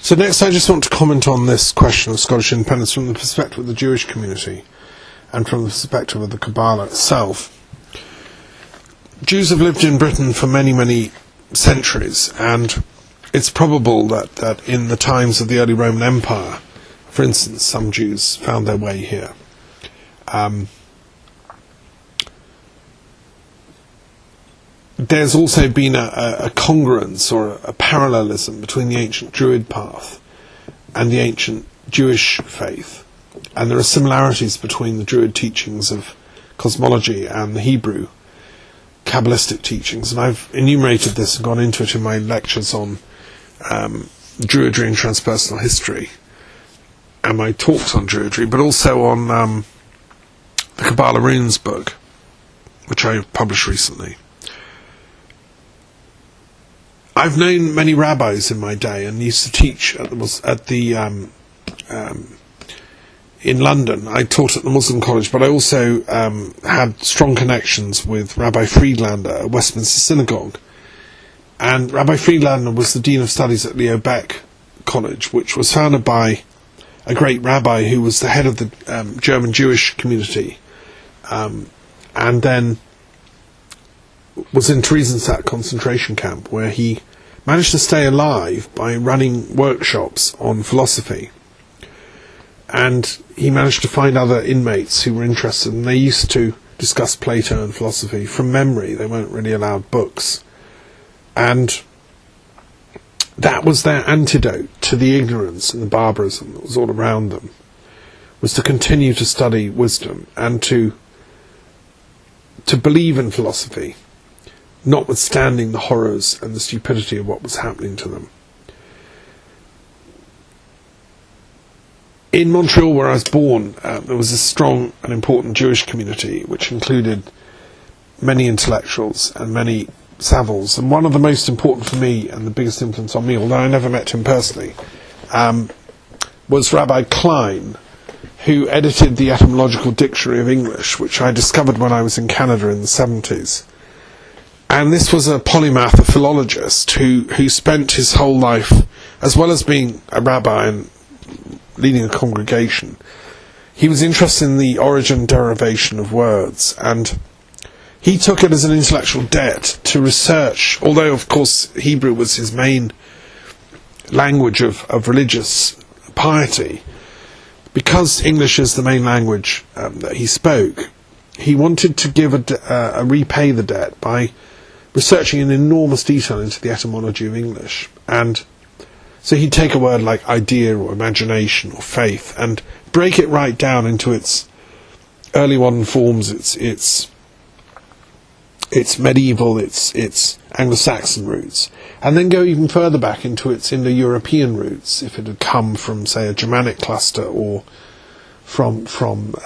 So next I just want to comment on this question of Scottish independence from the perspective of the Jewish community and from the perspective of the Kabbalah itself. Jews have lived in Britain for many, many centuries, and it's probable that in the times of the early Roman Empire, for instance, some Jews found their way here. There's also been a congruence or a parallelism between the ancient Druid path and the ancient Jewish faith, and there are similarities between the Druid teachings of cosmology and the Hebrew Kabbalistic teachings, and I've enumerated this and gone into it in my lectures on Druidry and transpersonal history, and my talks on Druidry, but also on the Kabbalah Runes book, which I published recently. I've known many rabbis in my day and used to teach in London. I taught at the Muslim College, but I also had strong connections with Rabbi Friedlander at Westminster Synagogue. And Rabbi Friedlander was the Dean of Studies at Leo Baeck College, which was founded by a great rabbi who was the head of the German Jewish community, and then was in Theresienstadt concentration camp, where he managed to stay alive by running workshops on philosophy. And he managed to find other inmates who were interested, and they used to discuss Plato and philosophy from memory. They weren't really allowed books. And that was their antidote to the ignorance and the barbarism that was all around them, was to continue to study wisdom and to believe in philosophy, notwithstanding the horrors and the stupidity of what was happening to them. In Montreal, where I was born, there was a strong and important Jewish community, which included many intellectuals and many Savills, and one of the most important for me and the biggest influence on me, although I never met him personally, was Rabbi Klein, who edited the Etymological Dictionary of English, which I discovered when I was in Canada in the 70s. And this was a polymath, a philologist, who spent his whole life, as well as being a rabbi and leading a congregation, he was interested in the origin and derivation of words, and he took it as an intellectual debt to research, although of course Hebrew was his main language of religious piety. Because English is the main language that he spoke, he wanted to give repay the debt by researching in enormous detail into the etymology of English. And so he'd take a word like idea or imagination or faith and break it right down into its early modern forms, its medieval, its Anglo-Saxon roots, and then go even further back into its Indo-European roots, if it had come from, say, a Germanic cluster, or from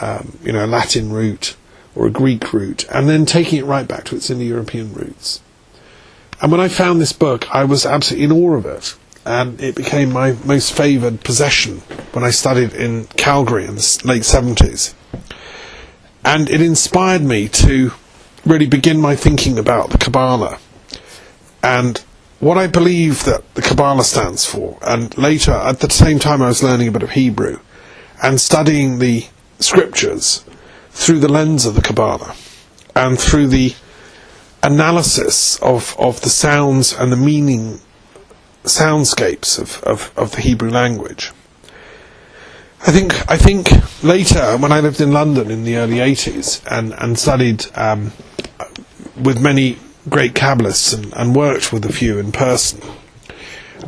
a Latin root or a Greek root, and then taking it right back to its Indo-European roots. And when I found this book, I was absolutely in awe of it, and it became my most favoured possession when I studied in Calgary in the late 70s. And it inspired me to really begin my thinking about the Kabbalah and what I believe that the Kabbalah stands for. And later, at the same time, I was learning a bit of Hebrew and studying the scriptures through the lens of the Kabbalah and through the analysis of the sounds and the soundscapes of the Hebrew language. I think later, when I lived in London in the early 80s and studied with many great Kabbalists and worked with a few in person,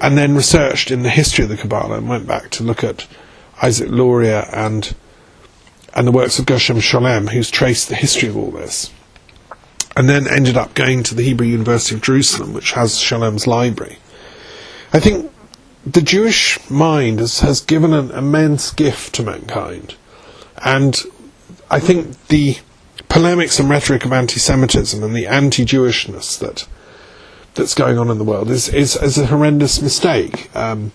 and then researched in the history of the Kabbalah and went back to look at Isaac Luria and the works of Gershom Scholem, who's traced the history of all this, and then ended up going to the Hebrew University of Jerusalem, which has Scholem's library. I think the Jewish mind has given an immense gift to mankind, and I think the polemics and rhetoric of anti-Semitism and the anti-Jewishness that's going on in the world is a horrendous mistake, and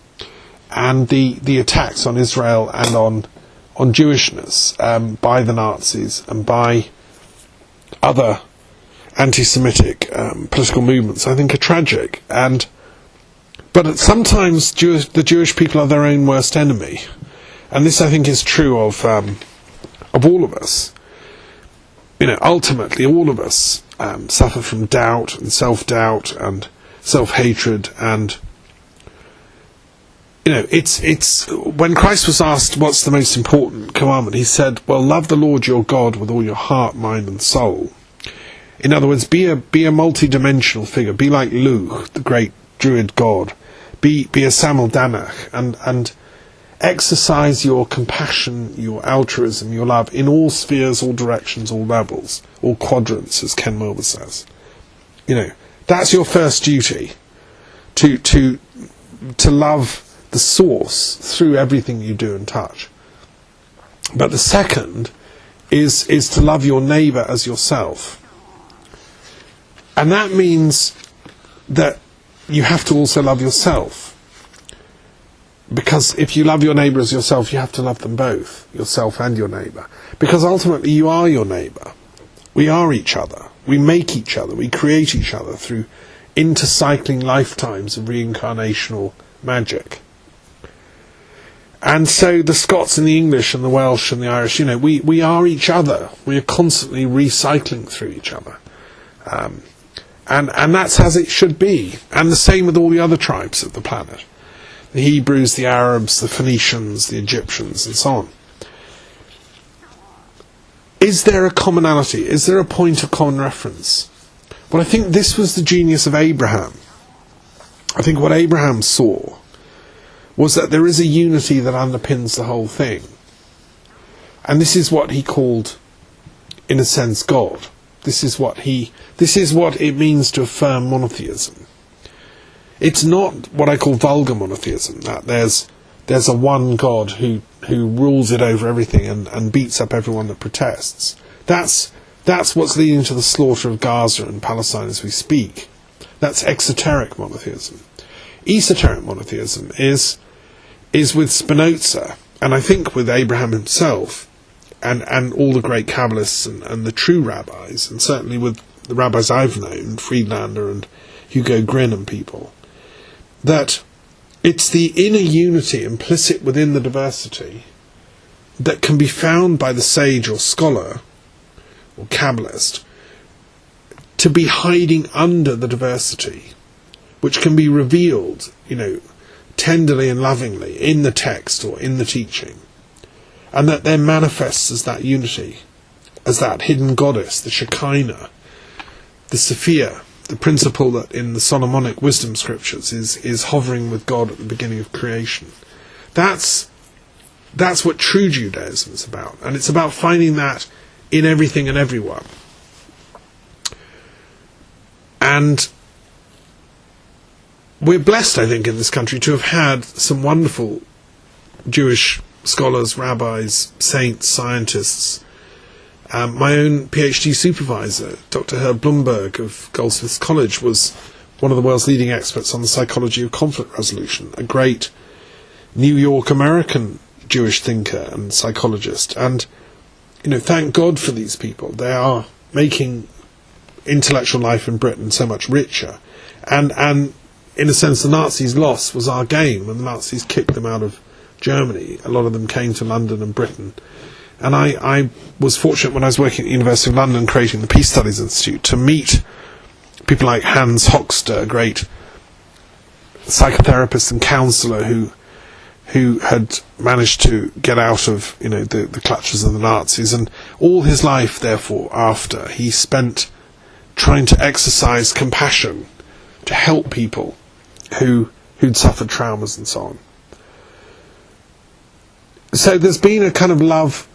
the attacks on Israel and on Jewishness by the Nazis and by other anti-Semitic political movements, I think, are tragic. And But sometimes the Jewish people are their own worst enemy, and this I think is true of all of us. Ultimately, all of us suffer from doubt and self-doubt and self-hatred, and it's when Christ was asked what's the most important commandment, he said, well, love the Lord your God with all your heart, mind and soul. In other words, be a multi-dimensional figure. Be like Luch, the great Druid god. Be a Samuel Danach, and exercise your compassion, your altruism, your love in all spheres, all directions, all levels, all quadrants, as Ken Wilber says. That's your first duty, to love the source through everything you do and touch. But the second is to love your neighbour as yourself. And that means that you have to also love yourself. Because if you love your neighbour as yourself, you have to love them both, yourself and your neighbour. Because ultimately you are your neighbour. We are each other. We make each other. We create each other through intercycling lifetimes of reincarnational magic. And so the Scots and the English and the Welsh and the Irish, we are each other. We are constantly recycling through each other. And that's as it should be. And the same with all the other tribes of the planet. The Hebrews, the Arabs, the Phoenicians, the Egyptians, and so on. Is there a commonality? Is there a point of common reference? Well, I think this was the genius of Abraham. I think what Abraham saw was that there is a unity that underpins the whole thing. And this is what he called, in a sense, God. This is what it means to affirm monotheism. It's not what I call vulgar monotheism, that there's a one God who rules it over everything and beats up everyone that protests. That's what's leading to the slaughter of Gaza and Palestine as we speak. That's exoteric monotheism. Esoteric monotheism is with Spinoza, and I think with Abraham himself, and all the great Kabbalists and the true rabbis, and certainly with the rabbis I've known, Friedlander and Hugo Grin and people, that it's the inner unity implicit within the diversity that can be found by the sage or scholar or Kabbalist to be hiding under the diversity, which can be revealed, tenderly and lovingly in the text or in the teaching, and that then manifests as that unity, as that hidden goddess, the Shekinah, the Sophia, the principle that in the Solomonic wisdom scriptures is hovering with God at the beginning of creation. That's what true Judaism is about, and it's about finding that in everything and everyone. And we're blessed, I think, in this country to have had some wonderful Jewish scholars, rabbis, saints, scientists. My own PhD supervisor, Dr. Herb Blumberg of Goldsmiths College, was one of the world's leading experts on the psychology of conflict resolution, a great New York American Jewish thinker and psychologist. And, thank God for these people. They are making intellectual life in Britain so much richer. And in a sense, the Nazis' loss was our gain. When the Nazis kicked them out of Germany, a lot of them came to London and Britain. And I was fortunate when I was working at the University of London creating the Peace Studies Institute to meet people like Hans Hochster, a great psychotherapist and counsellor who had managed to get out of the clutches of the Nazis, and all his life therefore after he spent trying to exercise compassion to help people who'd suffered traumas and so on. So there's been a kind of love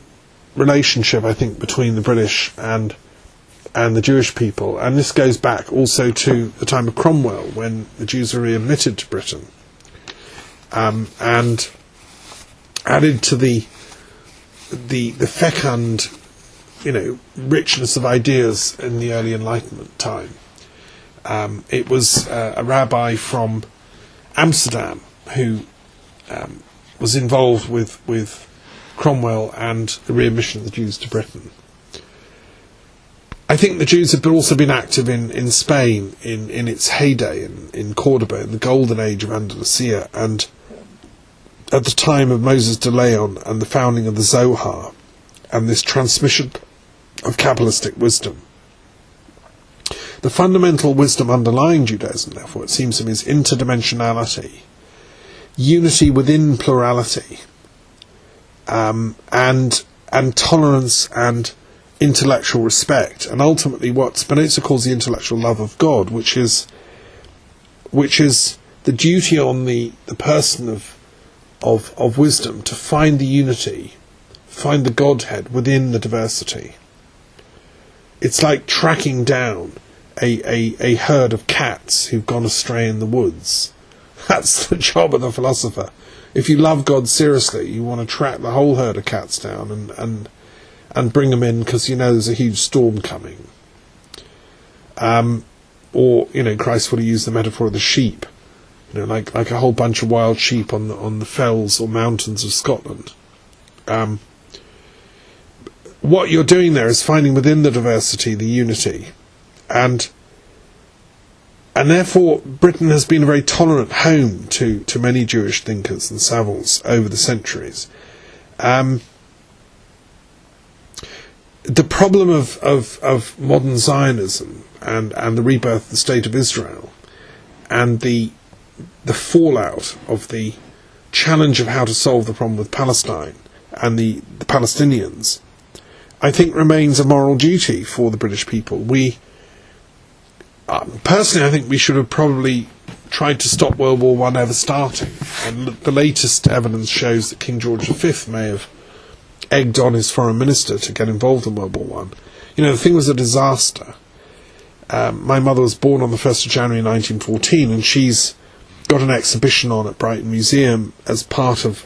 relationship, I think, between the British and the Jewish people, and this goes back also to the time of Cromwell, when the Jews were readmitted to Britain, and added to the fecund, richness of ideas in the early Enlightenment time. It was a rabbi from Amsterdam who was involved with Cromwell and the readmission of the Jews to Britain. I think the Jews have also been active in Spain in its heyday, in Cordoba, in the golden age of Andalusia, and at the time of Moses de Leon and the founding of the Zohar, and this transmission of Kabbalistic wisdom. The fundamental wisdom underlying Judaism, therefore, it seems to me, is interdimensionality, unity within plurality, and tolerance and intellectual respect, and ultimately what Spinoza calls the intellectual love of God, which is the duty on the person of wisdom to find the unity, find the Godhead within the diversity. It's like tracking down a herd of cats who've gone astray in the woods. That's the job of the philosopher. If you love God seriously, you want to track the whole herd of cats down and bring them in because you know there's a huge storm coming. Or, Christ would have used the metaphor of the sheep, like a whole bunch of wild sheep on the fells or mountains of Scotland. What you're doing there is finding within the diversity the unity, and therefore Britain has been a very tolerant home to many Jewish thinkers and savants over the centuries. The problem of modern Zionism and the rebirth of the State of Israel, and the fallout of the challenge of how to solve the problem with Palestine and the Palestinians, I think remains a moral duty for the British people. Personally, I think we should have probably tried to stop World War I ever starting, and the latest evidence shows that King George V may have egged on his foreign minister to get involved in World War I. The thing was a disaster. My mother was born on the 1st of January 1914, and she's got an exhibition on at Brighton Museum as part of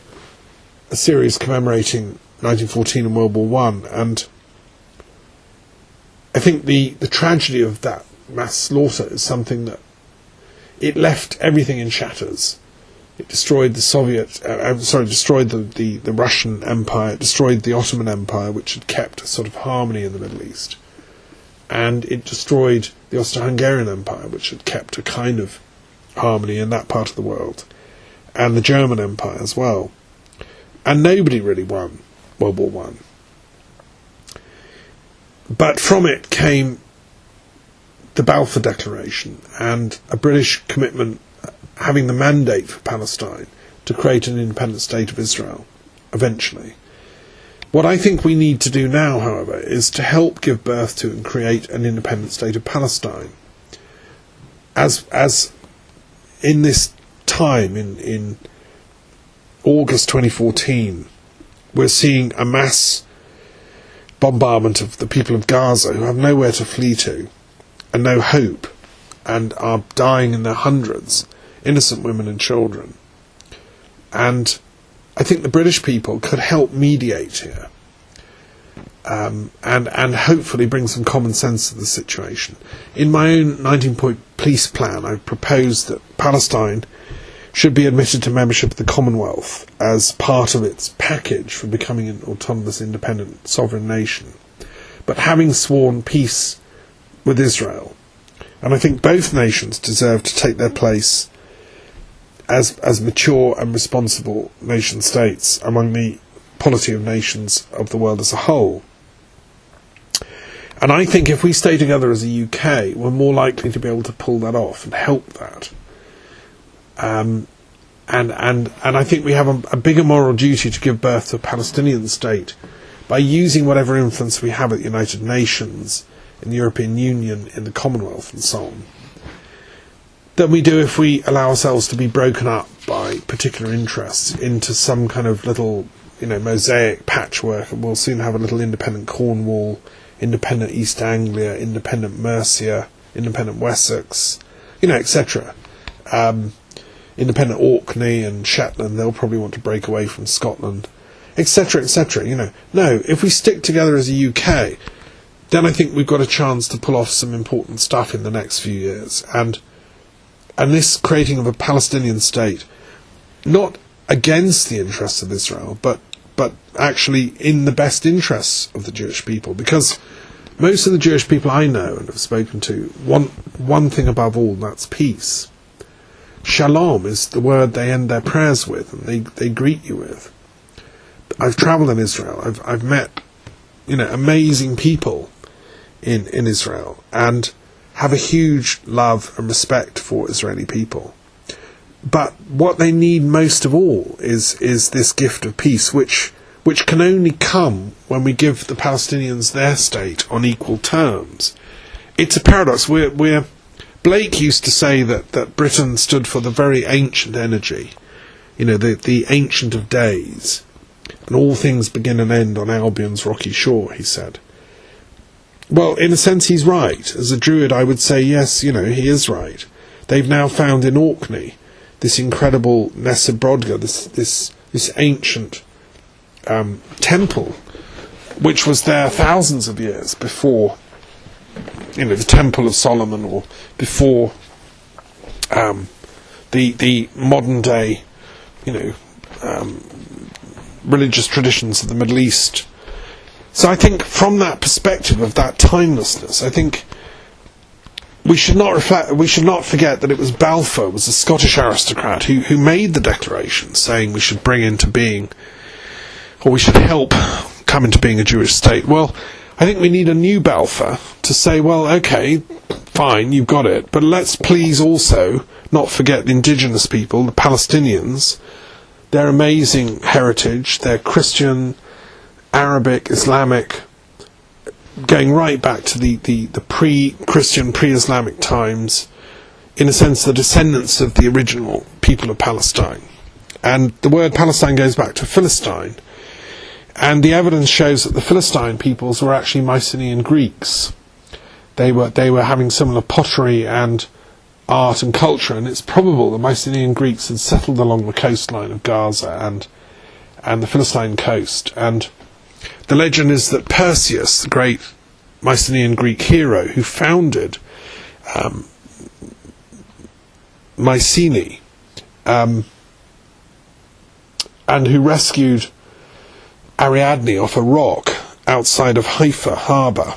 a series commemorating 1914 and World War I, and I think the tragedy of that mass slaughter is something that it left everything in shatters. It destroyed destroyed the Russian Empire, it destroyed the Ottoman Empire, which had kept a sort of harmony in the Middle East, and it destroyed the Austro-Hungarian Empire, which had kept a kind of harmony in that part of the world, and the German Empire as well. And nobody really won World War I. But from it came the Balfour Declaration and a British commitment having the mandate for Palestine to create an independent state of Israel, eventually. What I think we need to do now, however, is to help give birth to and create an independent state of Palestine. As in this time, in August 2014, we're seeing a mass bombardment of the people of Gaza who have nowhere to flee to and no hope, and are dying in their hundreds, innocent women and children. And I think the British people could help mediate here, and hopefully bring some common sense to the situation. In my own 19-point peace plan, I proposed that Palestine should be admitted to membership of the Commonwealth as part of its package for becoming an autonomous, independent, sovereign nation, but having sworn peace with Israel. And I think both nations deserve to take their place as mature and responsible nation-states among the polity of nations of the world as a whole. And I think if we stay together as a UK, we're more likely to be able to pull that off and help that. And I think we have a bigger moral duty to give birth to a Palestinian state by using whatever influence we have at the United Nations, in the European Union, in the Commonwealth, and so on, than we do if we allow ourselves to be broken up by particular interests into some kind of little, mosaic patchwork, and we'll soon have a little independent Cornwall, independent East Anglia, independent Mercia, independent Wessex, etc. Independent Orkney and Shetland, they'll probably want to break away from Scotland, etc., etc. No, if we stick together as a UK, then I think we've got a chance to pull off some important stuff in the next few years. And this creating of a Palestinian state, not against the interests of Israel, but actually in the best interests of the Jewish people, because most of the Jewish people I know and have spoken to want one thing above all, and that's peace. Shalom is the word they end their prayers with, and they greet you with. I've travelled in Israel. I've met, amazing people in Israel, and have a huge love and respect for Israeli people. But what they need most of all is this gift of peace, which can only come when we give the Palestinians their state on equal terms. It's a paradox. Blake used to say that Britain stood for the very ancient energy, the ancient of days, and all things begin and end on Albion's rocky shore, he said. Well, in a sense, he's right. As a Druid, I would say, yes, he is right. They've now found in Orkney this incredible Nessa Brodga, this ancient temple, which was there thousands of years before, the Temple of Solomon, or before the modern day, religious traditions of the Middle East. So I think from that perspective of that timelessness, I think we should not forget that it was Balfour, was a Scottish aristocrat, who made the declaration saying we should bring into being, or we should help come into being, a Jewish state. Well, I think we need a new Balfour to say, well, okay, fine, you've got it, but let's please also not forget the indigenous people, the Palestinians, their amazing heritage, their Christian, Arabic, Islamic, going right back to the pre-Christian, pre-Islamic times, in a sense the descendants of the original people of Palestine. And the word Palestine goes back to Philistine, and the evidence shows that the Philistine peoples were actually Mycenaean Greeks. They were having similar pottery and art and culture, and it's probable the Mycenaean Greeks had settled along the coastline of Gaza and the Philistine coast. And the legend is that Perseus, the great Mycenaean Greek hero who founded Mycenae, and who rescued Ariadne off a rock outside of Haifa harbour.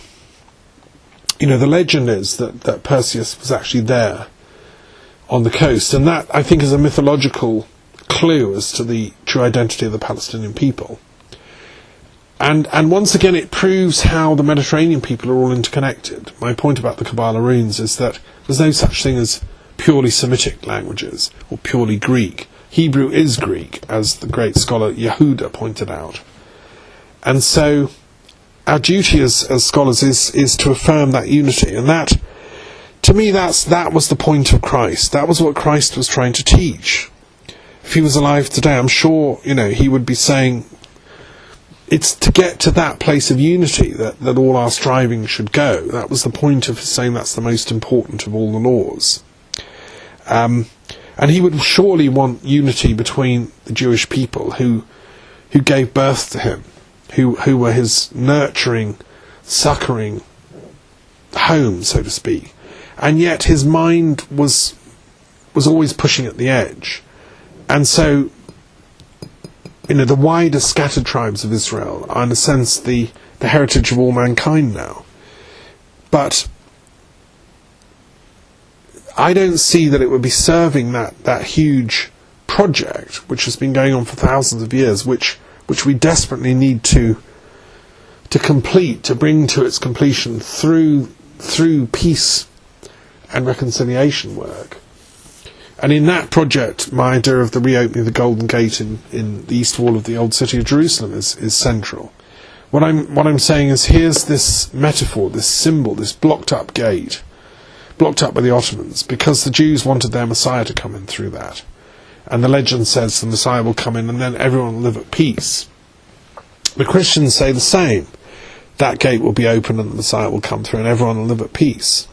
The legend is that Perseus was actually there on the coast, and that, I think, is a mythological clue as to the true identity of the Palestinian people. And once again, it proves how the Mediterranean people are all interconnected. My point about the Kabbalah runes is that there's no such thing as purely Semitic languages, or purely Greek. Hebrew is Greek, as the great scholar Yehuda pointed out. And so our duty as scholars is to affirm that unity, and that, to me, that was the point of Christ. That was what Christ was trying to teach. If he was alive today, I'm sure, he would be saying, it's to get to that place of unity that all our striving should go. That was the point of his saying that's the most important of all the laws. And he would surely want unity between the Jewish people who gave birth to him, who were his nurturing, succouring home, so to speak. And yet his mind was always pushing at the edge. And so, the wider scattered tribes of Israel are, in a sense, the heritage of all mankind now. But I don't see that it would be serving that huge project, which has been going on for thousands of years, which we desperately need to complete, to bring to its completion through peace and reconciliation work. And in that project, my idea of the reopening of the Golden Gate in the east wall of the old city of Jerusalem is central. What I'm saying is, here's this metaphor, this symbol, this blocked up gate, blocked up by the Ottomans, because the Jews wanted their Messiah to come in through that. And the legend says the Messiah will come in and then everyone will live at peace. The Christians say the same. That gate will be open and the Messiah will come through and everyone will live at peace.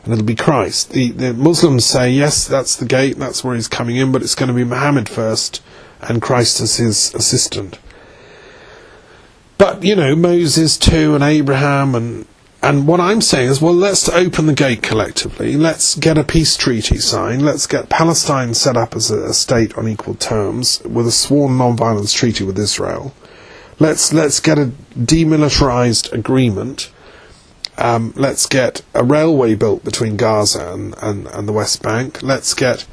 And it'll be Christ. The Muslims say, yes, that's the gate, that's where he's coming in, but it's going to be Muhammad first, and Christ as his assistant. But, Moses too, and Abraham, and what I'm saying is, well, let's open the gate collectively, let's get a peace treaty signed, let's get Palestine set up as a state on equal terms, with a sworn non-violence treaty with Israel. Let's get a demilitarized agreement, Let's get a railway built between Gaza and the West Bank. Let's get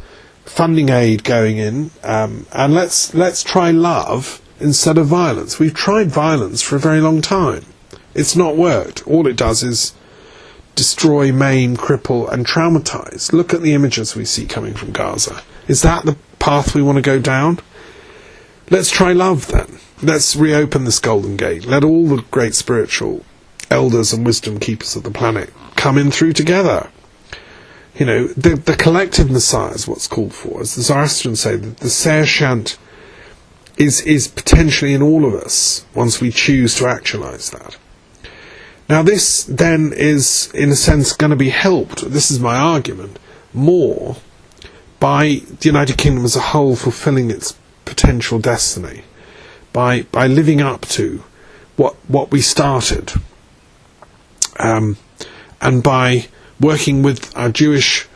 funding aid going in, and let's try love instead of violence. We've tried violence for a very long time. It's not worked. All it does is destroy, maim, cripple, and traumatise. Look at the images we see coming from Gaza. Is that the path we want to go down? Let's try love then. Let's reopen this Golden Gate. Let all the great spiritual elders and wisdom keepers of the planet come in through together. You know, the collective Messiah is what's called for. As the Zoroastrians say, the Ser Shant is potentially in all of us once we choose to actualise that. Now this then is, in a sense, going to be helped, this is my argument, more by the United Kingdom as a whole fulfilling its potential destiny, by living up to what we started, and by working with our Jewish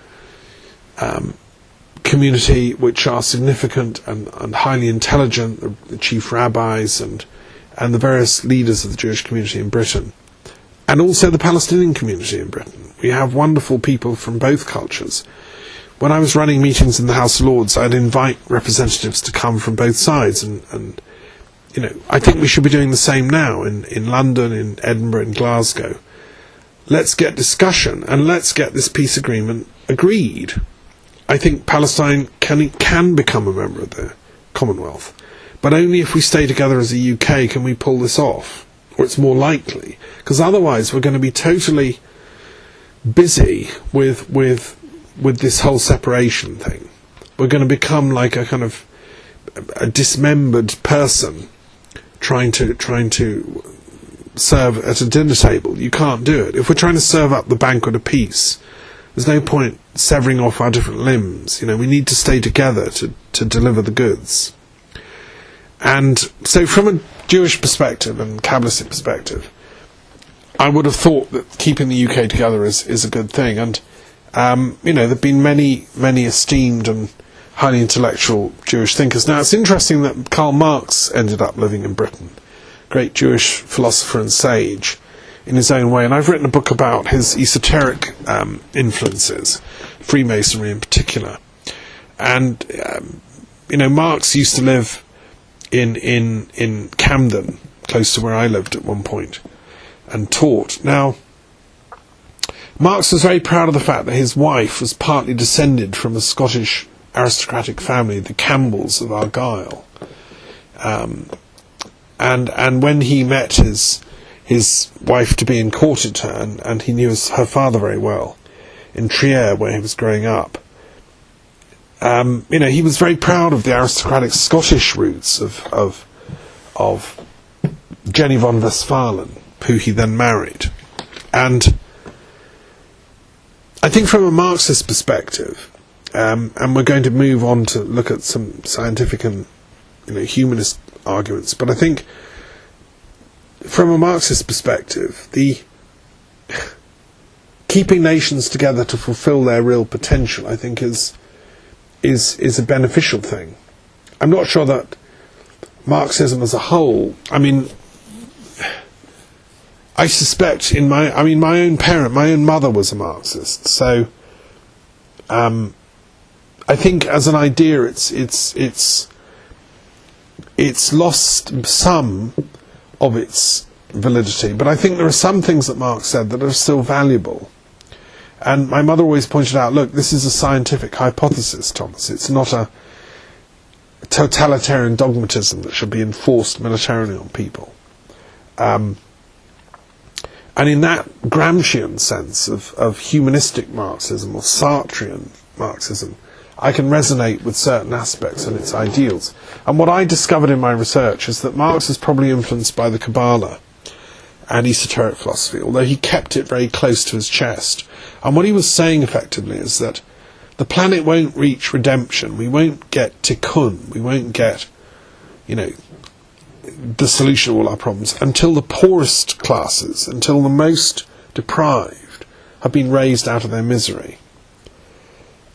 community, which are significant and highly intelligent, the chief rabbis and the various leaders of the Jewish community in Britain, and also the Palestinian community in Britain. We have wonderful people from both cultures. When I was running meetings in the House of Lords, I'd invite representatives to come from both sides, and you know, I think we should be doing the same now in London, in Edinburgh, in Glasgow. Let's get discussion, and let's get this peace agreement agreed. I think Palestine can become a member of the Commonwealth, but only if we stay together as a UK can we pull this off, or it's more likely, because otherwise we're going to be totally busy with this whole separation thing. We're going to become like a kind of a dismembered person trying to serve at a dinner table. You can't do it. If we're trying to serve up the banquet of peace, there's no point severing off our different limbs. You know, we need to stay together to deliver the goods. And so from a Jewish perspective and Kabbalistic perspective, I would have thought that keeping the UK together is a good thing. And you know, there have been many esteemed and highly intellectual Jewish thinkers. Now, it's interesting that Karl Marx ended up living in Britain, great Jewish philosopher and sage in his own way. And I've written a book about his esoteric influences, Freemasonry in particular. And you know, Marx used to live in Camden, close to where I lived at one point, and taught. Now, Marx was very proud of the fact that his wife was partly descended from a Scottish aristocratic family, the Campbells of Argyll. And when he met his wife-to-be and courted her, and he knew her father very well, in Trier, where he was growing up, you know, he was very proud of the aristocratic Scottish roots of Jenny von Westphalen, who he then married. And I think from a Marxist perspective, and we're going to move on to look at some scientific and, you know, humanist arguments, but I think from a Marxist perspective, the keeping nations together to fulfill their real potential, I think, is a beneficial thing. I'm not sure that Marxism as a whole, I mean, I suspect my own mother was a Marxist, so I think as an idea it's lost some of its validity, but I think there are some things that Marx said that are still valuable. And my mother always pointed out, look, this is a scientific hypothesis, Thomas. It's not a totalitarian dogmatism that should be enforced militarily on people. And in that Gramscian sense of humanistic Marxism or Sartrean Marxism, I can resonate with certain aspects and its ideals. And what I discovered in my research is that Marx is probably influenced by the Kabbalah and esoteric philosophy, although he kept it very close to his chest. And what he was saying effectively is that the planet won't reach redemption. We won't get tikkun. We won't get, you know, the solution to all our problems until the poorest classes, until the most deprived, have been raised out of their misery.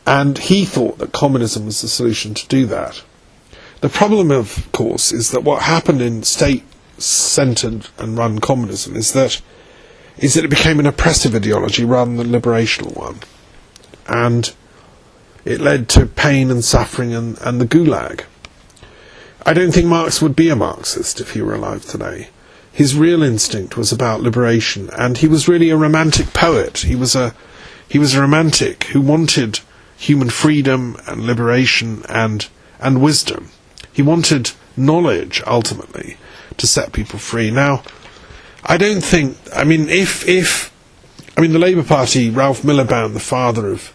And he thought that communism was the solution to do that. The problem, of course, is that what happened in state-centred and run communism is that is that it became an oppressive ideology rather than a liberational one. And it led to pain and suffering and the Gulag. I don't think Marx would be a Marxist if he were alive today. His real instinct was about liberation, and he was really a romantic poet. He was a romantic who wanted human freedom and liberation and wisdom. He wanted knowledge, ultimately, to set people free. Now, I don't think, the Labour Party, Ralph Miliband, the father of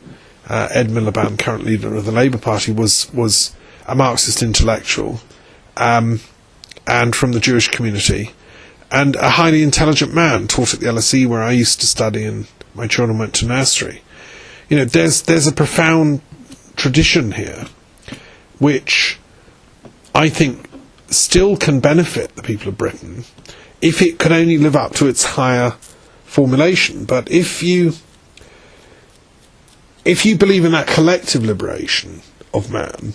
Ed Miliband, current leader of the Labour Party, was a Marxist intellectual, and from the Jewish community, and a highly intelligent man, taught at the LSE where I used to study and my children went to nursery. There's a profound tradition here which I think still can benefit the people of Britain if it could only live up to its higher formulation. But if you believe in that collective liberation of man,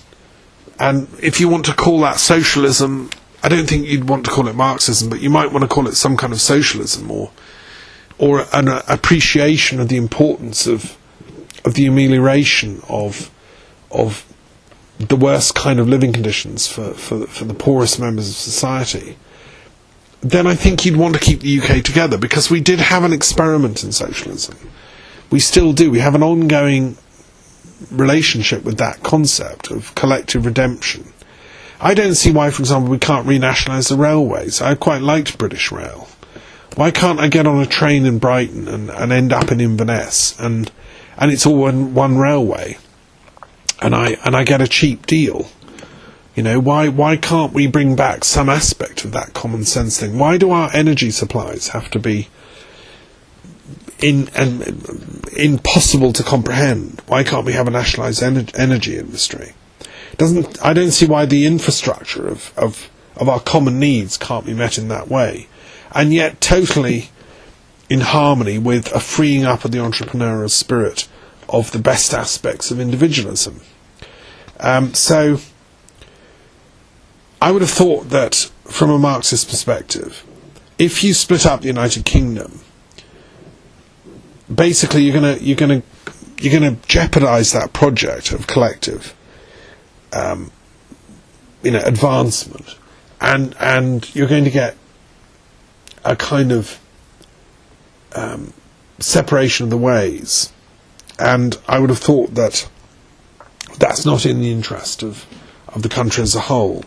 and if you want to call that socialism, I don't think you'd want to call it Marxism, but you might want to call it some kind of socialism, or an appreciation of the importance of the amelioration of the worst kind of living conditions for the poorest members of society, then I think you'd want to keep the UK together, because we did have an experiment in socialism. We still do. We have an ongoing relationship with that concept of collective redemption. I don't see why, for example, we can't renationalise the railways. I quite liked British Rail. Why can't I get on a train in Brighton and end up in Inverness and it's all one railway, and I get a cheap deal? Why can't we bring back some aspect of that common sense thing? Why do our energy supplies have to be impossible to comprehend? Why can't we have a nationalised energy industry? I don't see why the infrastructure of our common needs can't be met in that way, and yet totally in harmony with a freeing up of the entrepreneurial spirit of the best aspects of individualism. So I would have thought that from a Marxist perspective, if you split up the United Kingdom, basically you're going to jeopardise that project of collective advancement, and you're going to get a kind of separation of the ways, and I would have thought that that's not in the interest of the country as a whole.